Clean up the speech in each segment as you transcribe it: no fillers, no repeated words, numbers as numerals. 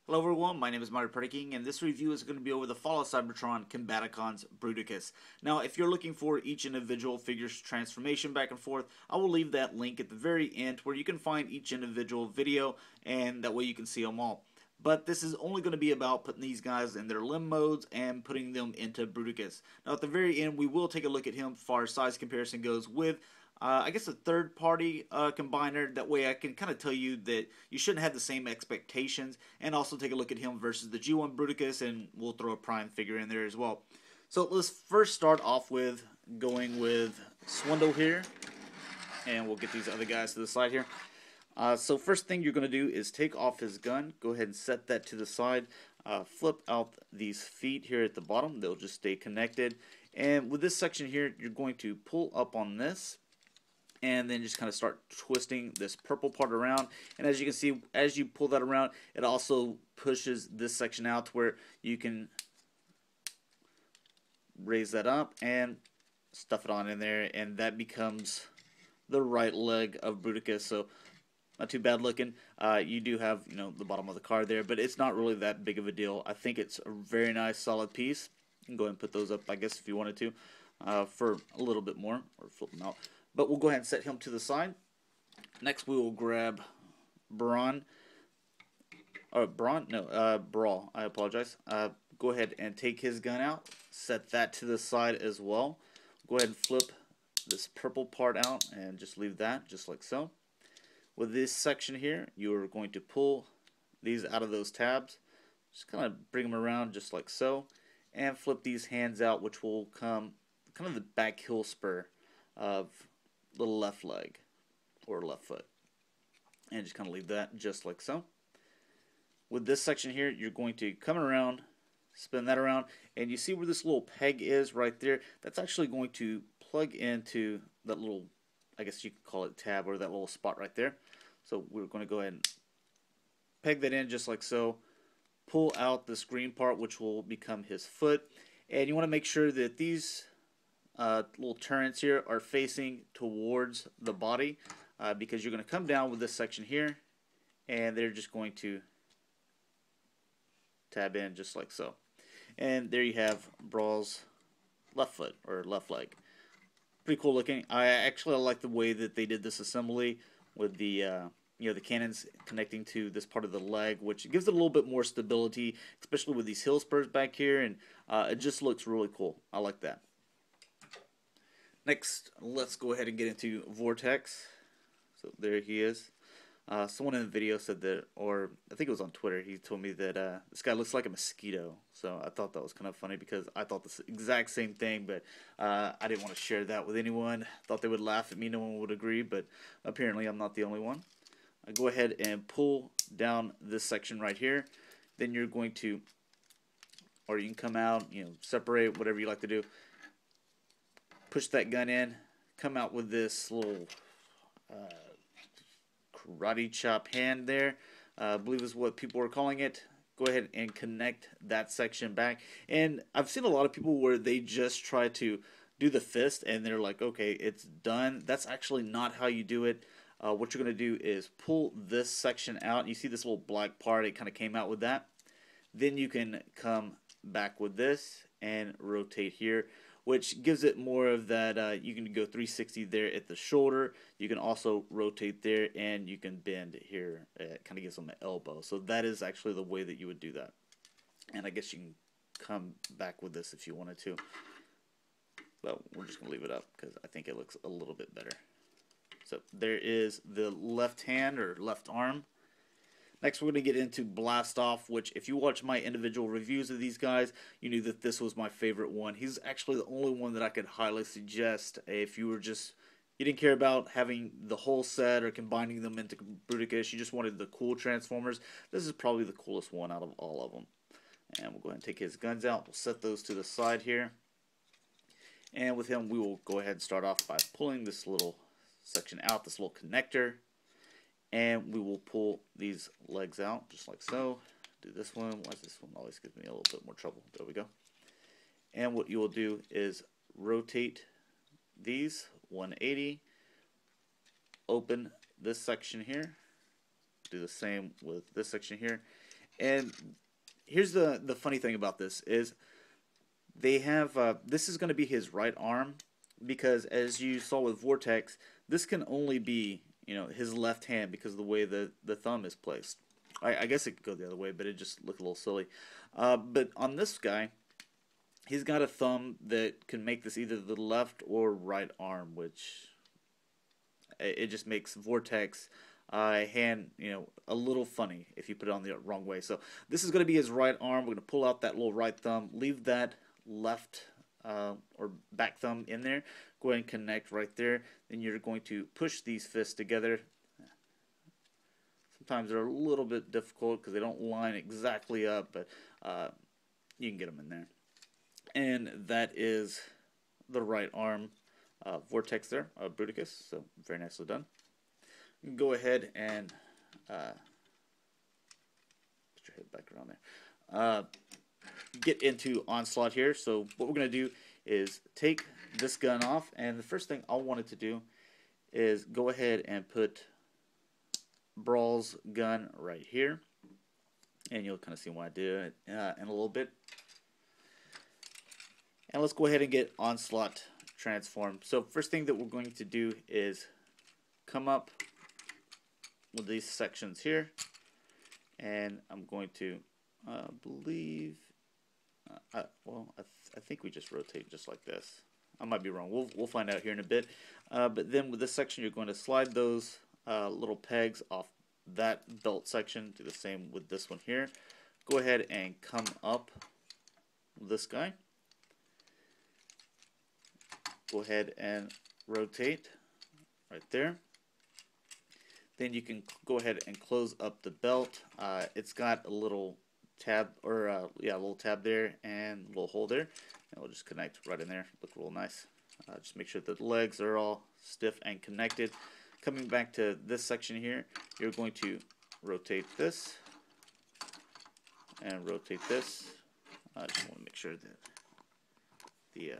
Hello everyone, my name is MightyPredaking, and this review is going to be over the Fall of Cybertron Combaticons Bruticus. Now, if you're looking for each individual figure's transformation back and forth, I will leave that link at the very end where you can find each individual video, and that way you can see them all. But this is only going to be about putting these guys in their limb modes and putting them into Bruticus. Now, at the very end, we will take a look at him as far as size comparison goes with I guess a third party combiner. That way I can kind of tell you that you shouldn't have the same expectations, and also take a look at him versus the G1 Bruticus, and we'll throw a prime figure in there as well. So let's first start off with going with Swindle here, and we'll get these other guys to the side here. So first thing you're going to do is take off his gun. Go ahead and set that to the side. Flip out these feet here at the bottom. They'll just stay connected. And with this section here, you're going to pull up on this, and then just kind of start twisting this purple part around. And as you can see, as you pull that around, it also pushes this section out to where you can raise that up and stuff it on in there, and that becomes the right leg of Bruticus. So not too bad looking. You do have, the bottom of the card there, but it's not really that big of a deal. I think it's a very nice solid piece. You can go ahead and put those up, I guess, if you wanted to, for a little bit more, or flip them out. But we'll go ahead and set him to the side. Next, we will grab Brawl. I apologize. Go ahead and take his gun out. Set that to the side as well. Go ahead and flip this purple part out and just leave that just like so. With this section here, you are going to pull these out of those tabs. Just kind of bring them around just like so. And flip these hands out, which will come kind of the back heel spur of the left leg or left foot, and just kind of leave that just like so. With this section here, you're going to come around, spin that around, and you see where this little peg is right there. That's actually going to plug into that little, I guess you could call it tab, or that little spot right there. So we're going to go ahead and peg that in just like so. Pull out this green part, which will become his foot, and you want to make sure that these little turrets here are facing towards the body, because you're going to come down with this section here, and they're just going to tab in just like so. And there you have Brawl's left foot or left leg. Pretty cool looking. I like the way that they did this assembly with the the cannons connecting to this part of the leg, which gives it a little bit more stability, especially with these heel spurs back here, and it just looks really cool. I like that. Next, let's go ahead and get into Vortex. So there he is. Someone in the video said that, or I think it was on Twitter, he told me that this guy looks like a mosquito. So I thought that was kind of funny, because I thought the exact same thing, but I didn't want to share that with anyone. Thought they would laugh at me, no one would agree, but apparently I'm not the only one. Go ahead and pull down this section right here. Then you're going to, or you can come out, separate, whatever you like to do. Push that gun in, come out with this little karate chop hand there, I believe is what people are calling it. Go ahead and connect that section back. And I've seen a lot of people where they just try to do the fist and they're like, okay, it's done. That's actually not how you do it. What you're going to do is pull this section out. You see this little black part, it kind of came out with that. Then you can come back with this and rotate here, which gives it more of that, you can go 360 there at the shoulder. You can also rotate there, and you can bend here. It kind of gives them an elbow. So that is actually the way that you would do that. And I guess you can come back with this if you wanted to. But we're just going to leave it up because I think it looks a little bit better. So there is the left hand or left arm. Next, we're going to get into Blast Off, which if you watch my individual reviews of these guys, you knew that this was my favorite one. He's actually the only one that I could highly suggest if you didn't care about having the whole set or combining them into Bruticus, you just wanted the cool Transformers. This is probably the coolest one out of all of them. And we'll go ahead and take his guns out. We'll set those to the side here. And with him, we will go ahead and start off by pulling this little section out, this little connector. And we will pull these legs out just like so. Do this one. Why does this one always give me a little bit more trouble? There we go. And what you will do is rotate these 180. Open this section here. Do the same with this section here. And here's the funny thing about this is they have this is going to be his right arm, because as you saw with Vortex, this can only be, you know, his left hand because of the way the thumb is placed. I guess it could go the other way, but it just looked a little silly. But on this guy, he's got a thumb that can make this either the left or right arm, which it just makes Vortex hand, you know, a little funny if you put it on the wrong way. So this is going to be his right arm. We're going to pull out that little right thumb, leave that left or back thumb in there. Go ahead and connect right there. Then you're going to push these fists together. Sometimes they're a little bit difficult because they don't line exactly up, but you can get them in there. And that is the right arm Vortex there, Bruticus. So very nicely done. You can go ahead and put your head back around there. Get into Onslaught here. So what we're going to do is take this gun off, and the first thing I wanted to do is go ahead and put Brawl's gun right here, and you'll kind of see why I do it in a little bit. And let's go ahead and get Onslaught transformed. So first thing that we're going to do is come up with these sections here, and I'm going to believe I think we just rotate just like this. I might be wrong. We'll find out here in a bit. But then with this section, you're going to slide those little pegs off that belt section. Do the same with this one here. Go ahead and come up with this guy. Go ahead and rotate right there. Then you can go ahead and close up the belt. It's got a little tab, or yeah, a little tab there and a little hole there, and we'll just connect right in there. Look real nice. Just make sure that the legs are all stiff and connected. Coming back to this section here, you're going to rotate this and rotate this. I just want to make sure that the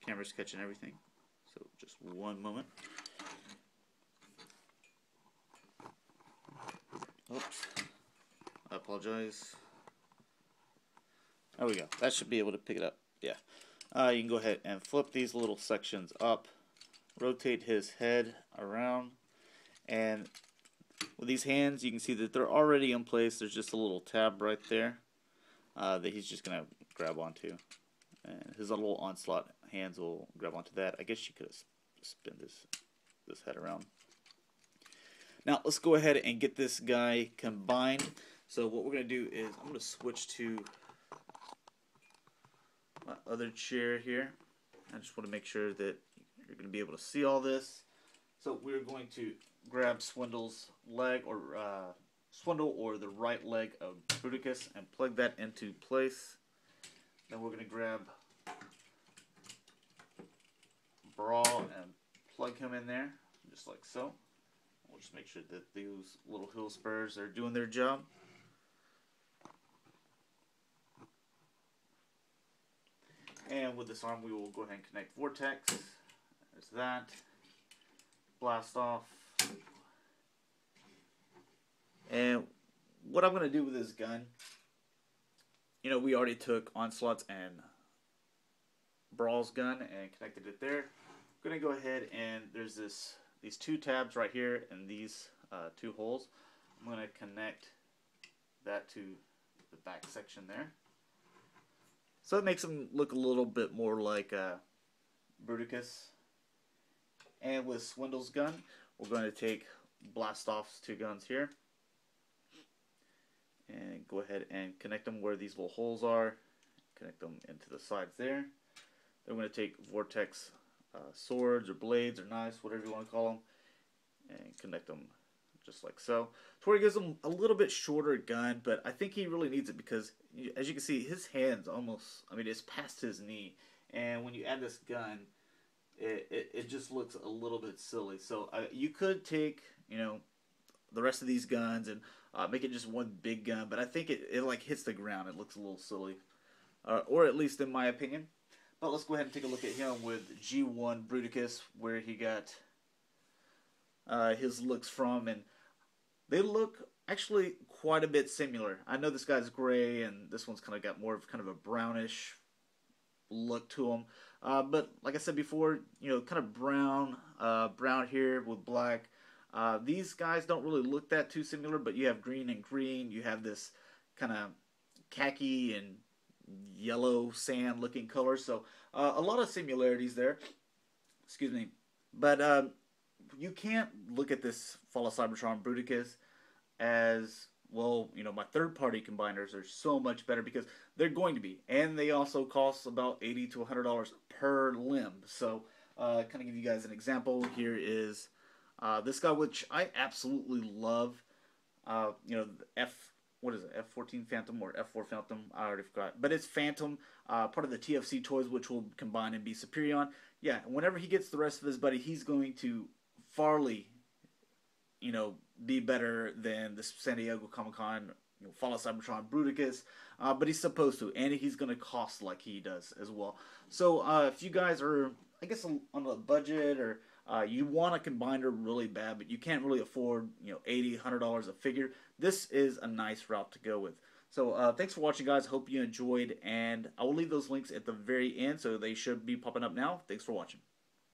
camera's catching everything. So just one moment. Oops. I apologize. There we go. That should be able to pick it up. Yeah. You can go ahead and flip these little sections up. Rotate his head around. And with these hands, you can see that they're already in place. There's just a little tab right there that he's just going to grab onto. And his little Onslaught hands will grab onto that. I guess you could have spin this head around. Now let's go ahead and get this guy combined. So what we're going to do is I'm going to switch to my other chair here. I just want to make sure that you're going to be able to see all this. So we're going to grab Swindle's leg, or Swindle or the right leg of Bruticus, and plug that into place. Then we're going to grab Brawl and plug him in there, just like so. We'll just make sure that those little heel spurs are doing their job. And with this arm, we will go ahead and connect Vortex. There's that. Blast off. And what I'm going to do with this gun, you know, we already took Onslaught's and Brawl's gun and connected it there. I'm going to go ahead and there's these two tabs right here and these two holes. I'm going to connect that to the back section there. So it makes them look a little bit more like Bruticus. And with Swindle's gun, we're going to take Blastoff's two guns here and go ahead and connect them where these little holes are. Connect them into the sides there. Then we're going to take Vortex swords or blades or knives, whatever you want to call them, and connect them just like so. Tori gives him a little bit shorter gun, but I think he really needs it because, as you can see, his hand's almost, I mean, it's past his knee. And when you add this gun, it just looks a little bit silly. So you could take, you know, the rest of these guns and make it just one big gun, but I think it like hits the ground. It looks a little silly, or at least in my opinion. But let's go ahead and take a look at him with G1 Bruticus, where he got his looks from, and they look actually quite a bit similar. I know this guy's gray, and this one's kind of got more of kind of a brownish look to them. But like I said before, kind of brown here with black. These guys don't really look that too similar, but you have green and green. You have this kind of khaki and yellow sand looking color. So a lot of similarities there. Excuse me. But you can't look at this Fall of Cybertron Bruticus as, well, my third-party combiners are so much better because they're going to be, and they also cost about $80 to $100 per limb. So, kind of give you guys an example. Here is this guy, which I absolutely love. What is it? F14 Phantom or F4 Phantom? I already forgot, but it's Phantom, part of the TFC toys, which will combine and be Superion. Yeah, whenever he gets the rest of his buddy, he's going to farly, be better than the San Diego Comic-Con, Fall of Cybertron Bruticus, but he's supposed to, and he's going to cost like he does as well. So if you guys are, I guess, on a budget, or you want a combiner really bad, but you can't really afford, $80, $100 a figure, this is a nice route to go with. So thanks for watching, guys. Hope you enjoyed, and I will leave those links at the very end, so they should be popping up now. Thanks for watching.